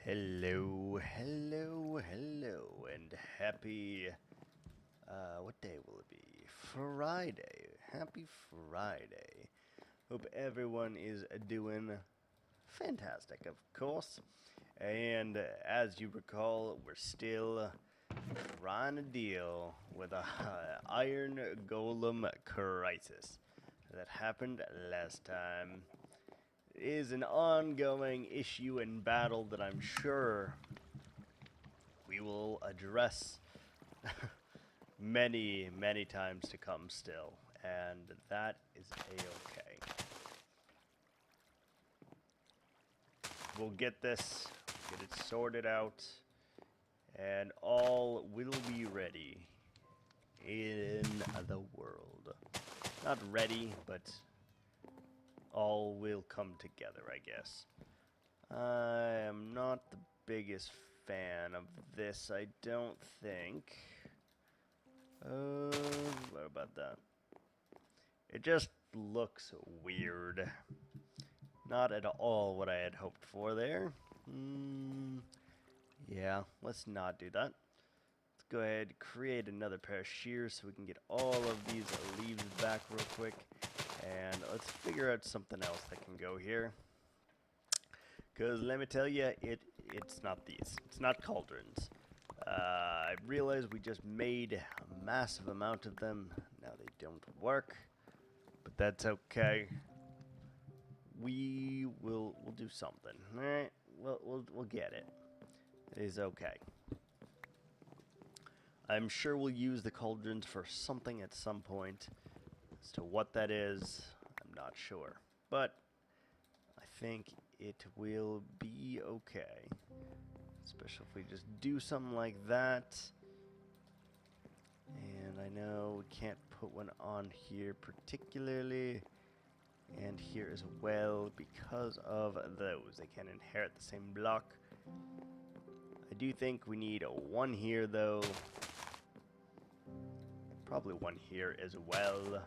Hello, hello, hello, and happy, what day will it be? Friday. Happy Friday. Hope everyone is doing fantastic, of course. And as you recall, we're still trying to deal with a Iron Golem crisis that happened last time. It is an ongoing issue and battle that I'm sure we will address many, many times to come still, and that is a-okay. We'll get this, get it sorted out, and all will be ready in the world. Not ready, but all will come together, I guess. I am not the biggest fan of this, I don't think. What about that? It just looks weird. Not at all what I had hoped for there. Yeah, let's not do that. Let's go ahead and create another pair of shears so we can get all of these leaves back real quick. And let's figure out something else that can go here. Because let me tell you, it's not these. It's not cauldrons. I realize we just made a massive amount of them. Now they don't work. But that's okay. We'll do something. Alright? We'll get it. It is okay. I'm sure we'll use the cauldrons for something at some point. As to what that is, I'm not sure. But I think it will be okay. Especially if we just do something like that. And I know we can't put one on here particularly. And here as well because of those. They can inherit the same block. I do think we need one here though. Probably one here as well.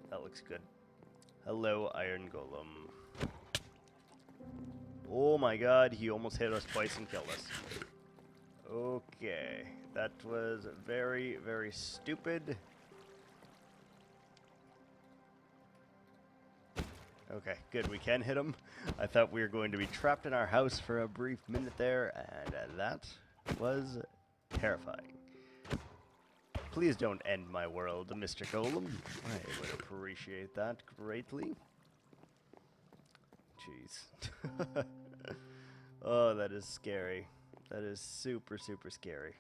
That looks good. Hello, Iron Golem. Oh my god, he almost hit us twice and killed us. Okay, that was very, very stupid. Okay, good, we can hit him. I thought we were going to be trapped in our house for a brief minute there, and that was terrifying. Please don't end my world, Mr. Golem. I would appreciate that greatly. Jeez. Oh, that is scary. That is super, super scary.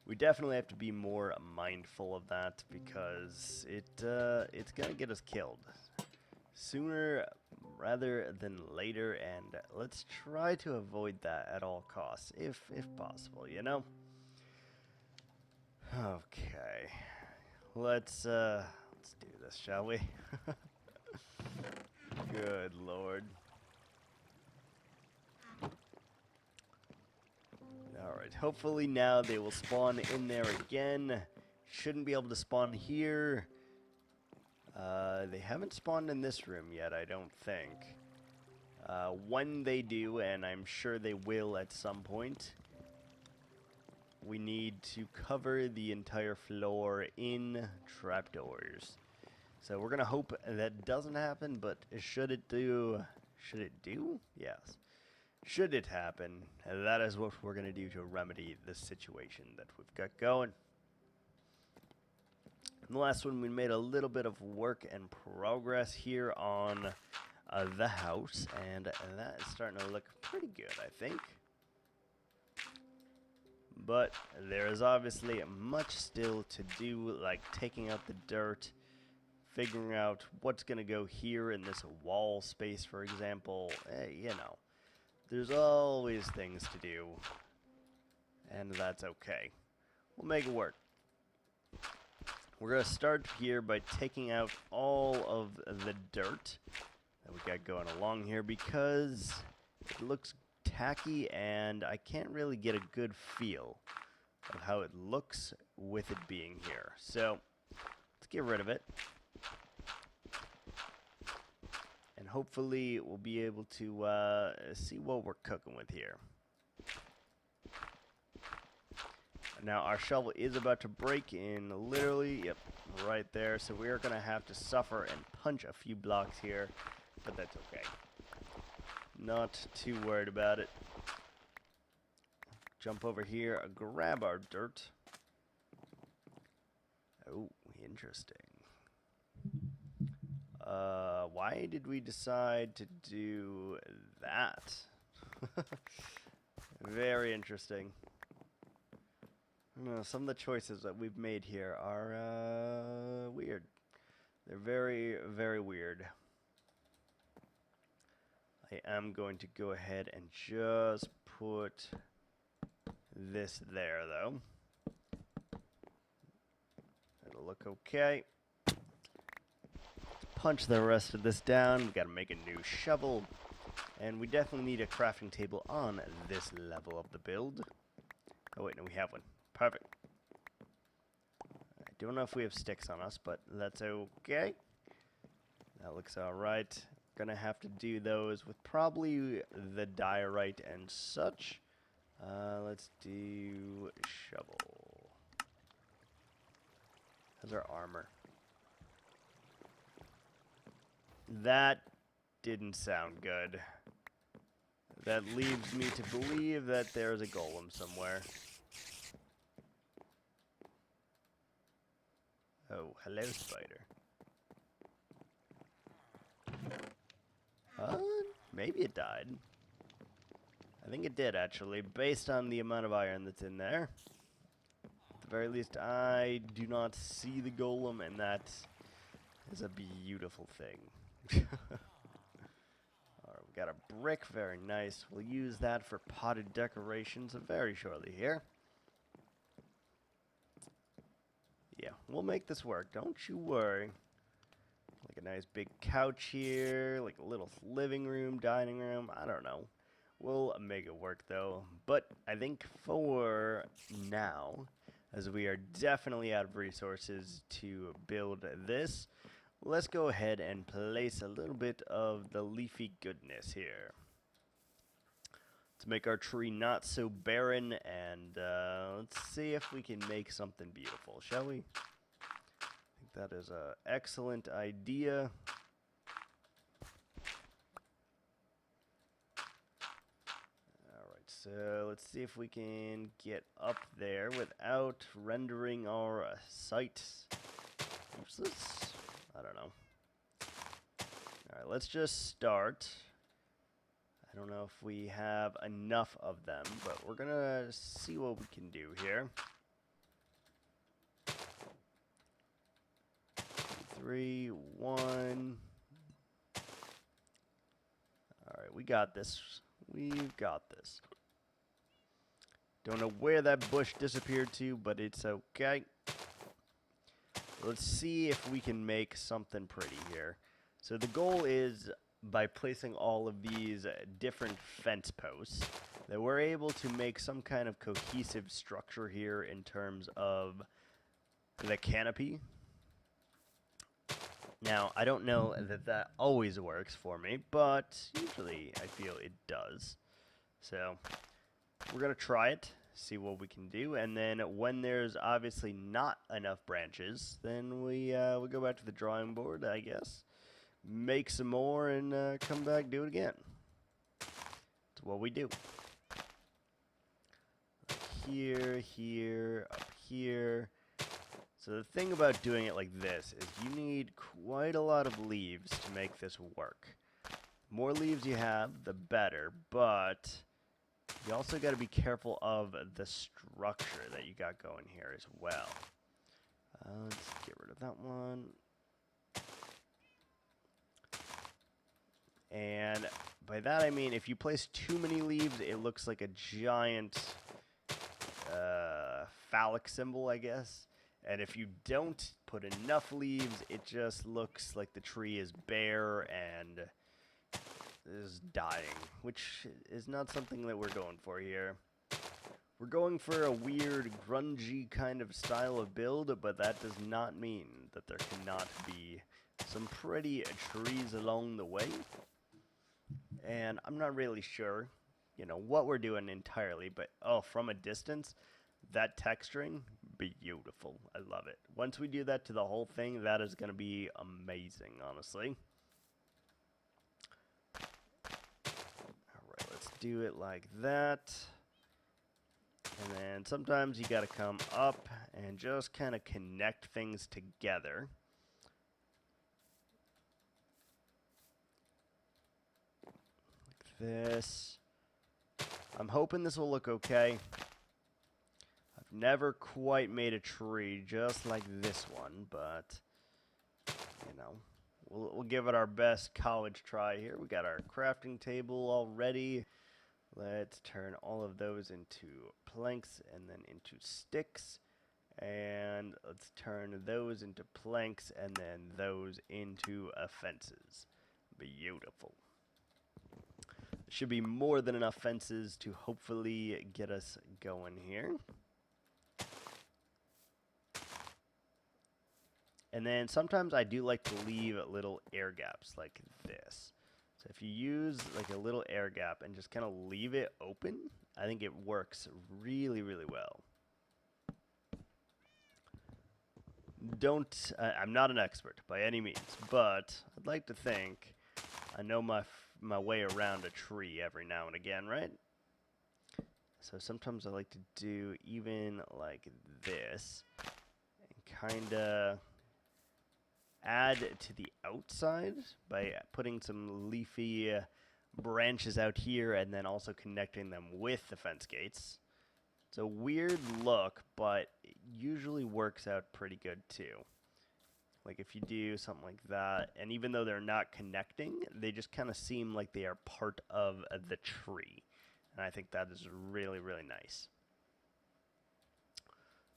We definitely have to be more mindful of that because it's gonna get us killed sooner rather than later, and let's try to avoid that at all costs, if possible, you know? Okay. Let's do this, shall we? Good Lord. Alright, hopefully now they will spawn in there again. Shouldn't be able to spawn here. They haven't spawned in this room yet, I don't think. When they do, and I'm sure they will at some point, we need to cover the entire floor in trapdoors. So we're gonna hope that doesn't happen, but should it do? Yes. Should it happen, that is what we're gonna do to remedy the situation that we've got going. In the last one, we made a little bit of work and progress here on the house, and that is starting to look pretty good, I think. But there is obviously much still to do, like taking out the dirt, figuring out what's going to go here in this wall space, for example. You know, there's always things to do, and that's okay. We'll make it work. We're going to start here by taking out all of the dirt that we got going along here because it looks tacky and I can't really get a good feel of how it looks with it being here. So let's get rid of it. And hopefully we'll be able to see what we're cooking with here. Now our shovel is about to break in literally, yep, right there. So we are going to have to suffer and punch a few blocks here, but that's okay. Not too worried about it. Jump over here, grab our dirt. Oh, interesting. Why did we decide to do that? Very interesting. Some of the choices that we've made here are weird. They're very, very weird. I am going to go ahead and just put this there, though. It'll look okay. Punch the rest of this down. We gotta make a new shovel. And we definitely need a crafting table on this level of the build. Oh wait, no, we have one. Perfect. I don't know if we have sticks on us, but that's okay. That looks alright. Gonna have to do those with probably the diorite and such. Let's do shovel. How's our armor? That didn't sound good. That leaves me to believe that there's a golem somewhere. Oh, hello, spider. Maybe it died. I think it did, actually, based on the amount of iron that's in there. At the very least, I do not see the golem, and that is a beautiful thing. Alright, we got a brick, very nice. We'll use that for potted decorations very shortly here. Yeah, we'll make this work, don't you worry. Like a nice big couch here, like a little living room, dining room, I don't know. We'll make it work though. But I think for now, as we are definitely out of resources to build this, let's go ahead and place a little bit of the leafy goodness here. To make our tree not so barren, and let's see if we can make something beautiful, shall we? I think that is an excellent idea. Alright, so let's see if we can get up there without rendering our site useless. I don't know. Alright, let's just start. I don't know if we have enough of them, but we're gonna see what we can do here. 3, 1. Alright, we got this. We've got this. Don't know where that bush disappeared to, but it's okay. Let's see if we can make something pretty here. So the goal is, by placing all of these different fence posts, that we're able to make some kind of cohesive structure here in terms of the canopy. Now, I don't know that that always works for me, but usually I feel it does. So we're going to try it, see what we can do, and then when there's obviously not enough branches, then we go back to the drawing board, I guess. Make some more and come back, do it again. That's what we do. Here, here, up here. So the thing about doing it like this is you need quite a lot of leaves to make this work. The more leaves you have, the better, but you also got to be careful of the structure that you got going here as well. Let's get rid of that one. And by that I mean if you place too many leaves, it looks like a giant phallic symbol, I guess. And if you don't put enough leaves, it just looks like the tree is bare and is dying, which is not something that we're going for here. We're going for a weird, grungy kind of style of build, but that does not mean that there cannot be some pretty trees along the way. And I'm not really sure, you know, what we're doing entirely, but oh, from a distance, that texturing, beautiful. I love it. Once we do that to the whole thing, that is going to be amazing, honestly. Alright, let's do it like that. And then sometimes you got to come up and just kind of connect things together. Like this. I'm hoping this will look okay. I've never quite made a tree just like this one, but, you know, we'll give it our best college try here. We got our crafting table already. Let's turn all of those into planks and then into sticks. And let's turn those into planks and then those into fences. Beautiful. Should be more than enough fences to hopefully get us going here. And then sometimes I do like to leave little air gaps like this. So if you use like a little air gap and just kind of leave it open, I think it works really, really well. I'm not an expert by any means, but I'd like to think I know my way around a tree every now and again, right? So sometimes I like to do even like this and kind of add to the outside by putting some leafy branches out here and then also connecting them with the fence gates. It's a weird look, but it usually works out pretty good too. Like if you do something like that, and even though they're not connecting, they just kind of seem like they are part of the tree. And I think that is really, really nice.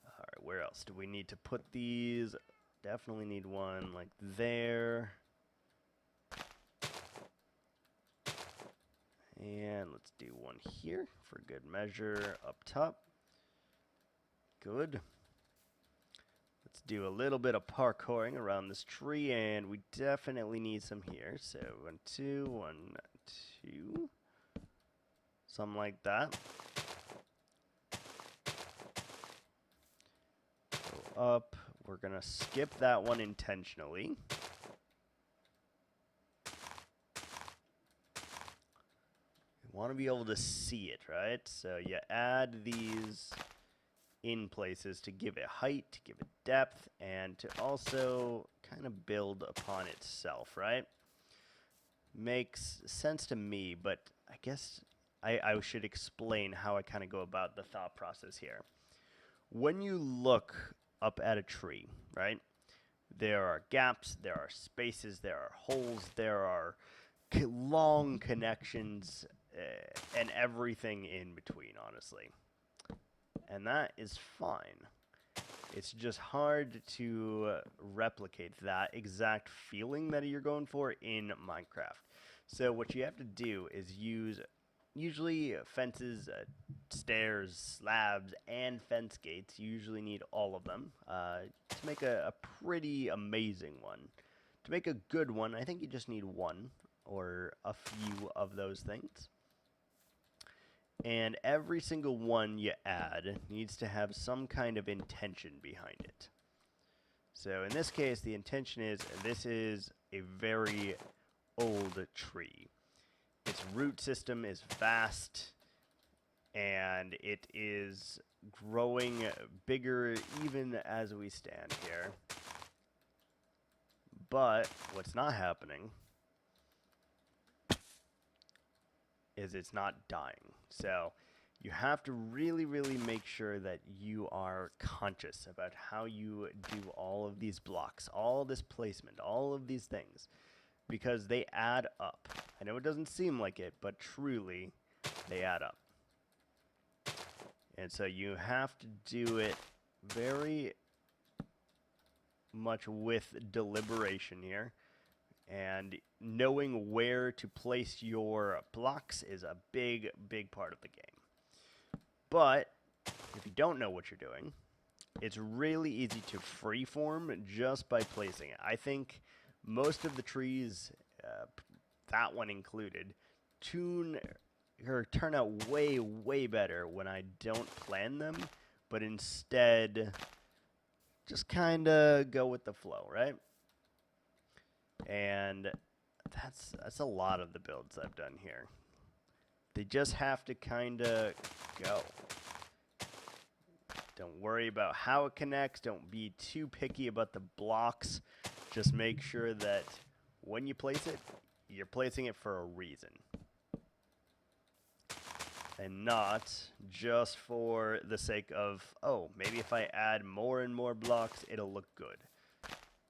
All right, where else do we need to put these? Definitely need one like there. And let's do one here for good measure up top. Good. Let's do a little bit of parkouring around this tree, and we definitely need some here. So 1, 2, 1, 2. Something like that. Go up. We're going to skip that one intentionally. You want to be able to see it, right? So you add these in places to give it height, to give it depth, and to also kind of build upon itself, right? Makes sense to me, but I guess I should explain how I kind of go about the thought process here. When you look up at a tree, right, there are gaps, there are spaces, there are holes, there are long connections, and everything in between, honestly. And that is fine. It's just hard to replicate that exact feeling that you're going for in Minecraft. So what you have to do is use usually fences, stairs, slabs, and fence gates. You usually need all of them to make a pretty amazing one. To make a good one, I think you just need one or a few of those things. And every single one you add needs to have some kind of intention behind it. So in this case, the intention is this is a very old tree. Its root system is vast, and it is growing bigger even as we stand here. But what's not happening is it's not dying. So you have to really, really make sure that you are conscious about how you do all of these blocks, all this placement, all of these things, because they add up. I know it doesn't seem like it, but truly, they add up. And so you have to do it very much with deliberation here. And knowing where to place your blocks is a big, big part of the game. But if you don't know what you're doing, it's really easy to freeform just by placing it. I think most of the trees, that one included, turn out way better when I don't plan them, but instead just kind of go with the flow, right? And that's a lot of the builds I've done here. They just have to kind of go. Don't worry about how it connects. Don't be too picky about the blocks. Just make sure that when you place it, you're placing it for a reason. And not just for the sake of, oh, maybe if I add more and more blocks, it'll look good.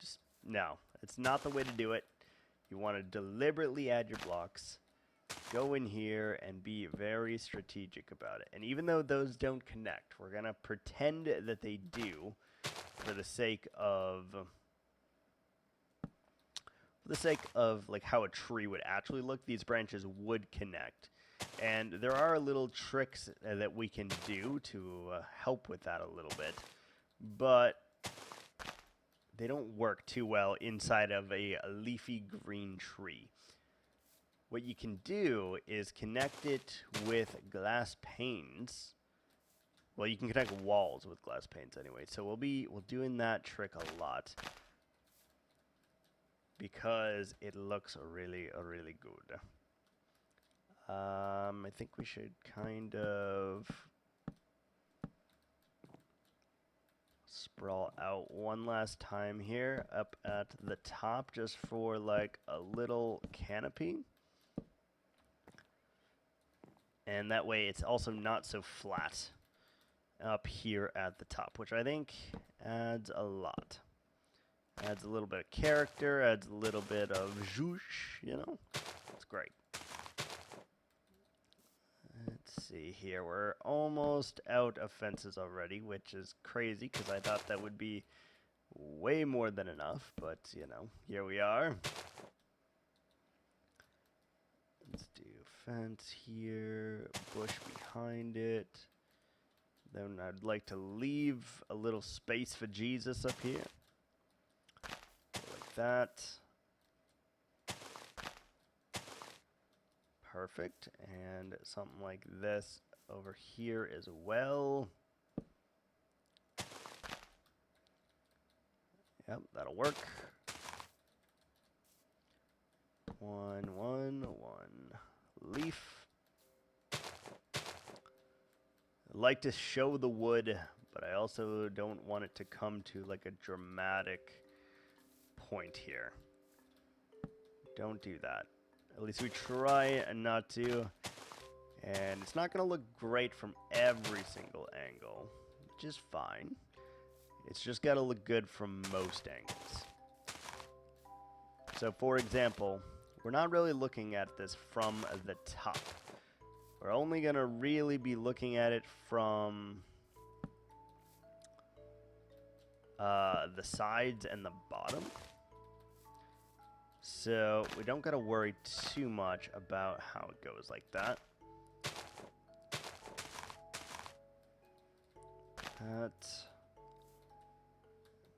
Just, no, it's not the way to do it. You want to deliberately add your blocks. Go in here and be very strategic about it. And even though those don't connect, we're going to pretend that they do for the sake of like how a tree would actually look. These branches would connect. And there are little tricks that we can do to help with that a little bit. But they don't work too well inside of a leafy green tree. What you can do is connect it with glass panes. Well, you can connect walls with glass panes anyway. So we'll doing that trick a lot because it looks really good. I think we should kind of sprawl out one last time here up at the top just for like a little canopy. And that way it's also not so flat up here at the top, which I think adds a lot. Adds a little bit of character, adds a little bit of zhoosh, you know? It's great. Let's see here. We're almost out of fences already, which is crazy because I thought that would be way more than enough, but, you know, here we are. Let's do fence here, bush behind it. Then I'd like to leave a little space for Jesus up here. Like that. Perfect. And something like this over here as well. Yep, that'll work. 1, 1, 1 leaf. I like to show the wood, but I also don't want it to come to like a dramatic point here. Don't do that. At least we try not to. And it's not going to look great from every single angle, which is fine. It's just got to look good from most angles. So, for example, we're not really looking at this from the top. We're only going to really be looking at it from the sides and the bottom. So we don't got to worry too much about how it goes like that.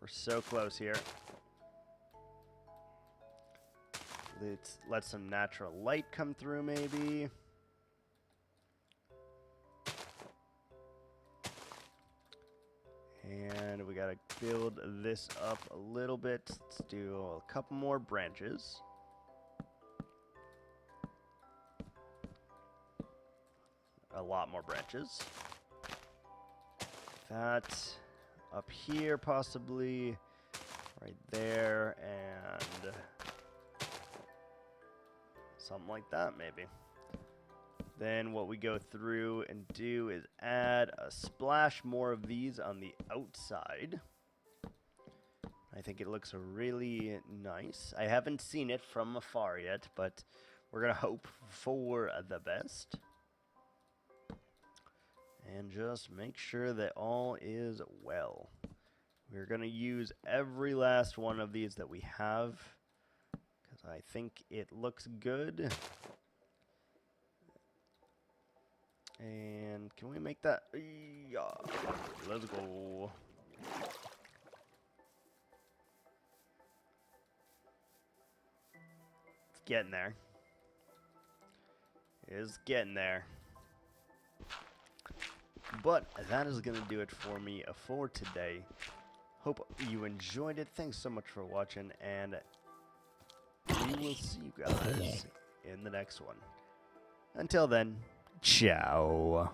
We're so close here. Let's let some natural light come through maybe. And we gotta build this up a little bit. Let's do a couple more branches. A lot more branches. That up here possibly. Right there and something like that maybe. Then what we go through and do is add a splash more of these on the outside. I think it looks really nice. I haven't seen it from afar yet, but we're going to hope for the best. And just make sure that all is well. We're going to use every last one of these that we have because I think it looks good. And can we make that? Yeah. Let's go. getting there. It's getting there. But that is going to do it for me for today. Hope you enjoyed it. Thanks so much for watching, and we will see you guys in the next one. Until then, ciao.